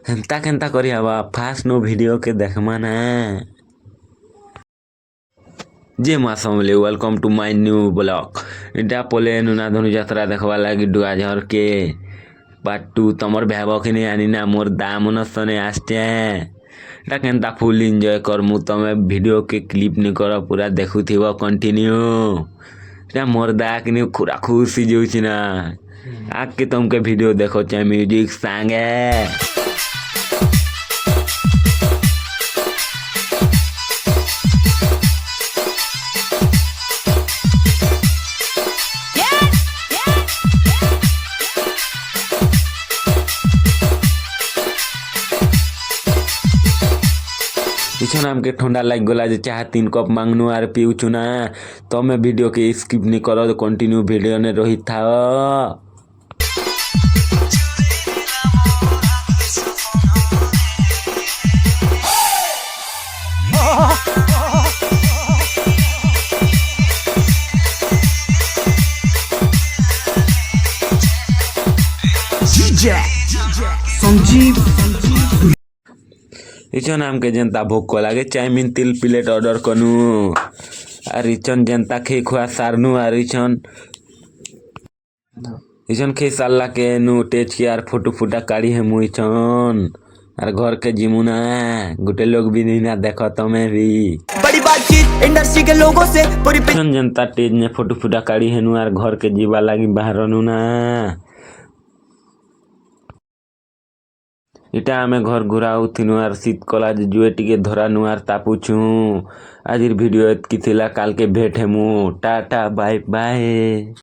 हेन्ता केन्ता करी हवा fast no video के देखमा ना जे मासमले welcome to my new blog इटा पोले नुना धनु यात्रा देखवा लागी डुआझर के पार्ट 2 तमर भाव कि आनी ना मोर दाम नसने आस्ते इटा केन्ता फुल एंजॉय करमु तमे वीडियो के क्लिप नि कर पूरा देखुथिबो कंटिन्यू इटा मोर दा कि खुरा खुशी जोछि ना आके तुमके वीडियो देखो चाहे म्यूजिक सांगे इच्छा नाम के ठंडा लग गला जे चाहे 3 कप मांगनु आर पीउछु ना तो मैं वीडियो के स्किप नहीं करो तो कंटिन्यू वीडियो ने रही था इचन नाम के जनता भोग लगे चाउमिन 3 प्लेट ऑर्डर कनु और इचन जनता खे खुआ सारनु और इचन खे साला के नु टेच के यार फोटो फुटा काढ़ी है मु इचन और घर के जिमुना गुटे लोग भी नहीं ना देखो तो मैं भी बड़ी बातचीत इंडस्ट्री के लोगों से पूरी जनता टेज ने फोटो फुटा काढ़ी है नु और घर के जीवा लागी बाहर नु ना इटा आमे घर घुराऊ थिनु आर शीत कला जुए टिके धरा नुआर तापुछु आजिर वीडियो एतकी थिला काल के भेट हेमु टाटा बाय बाय।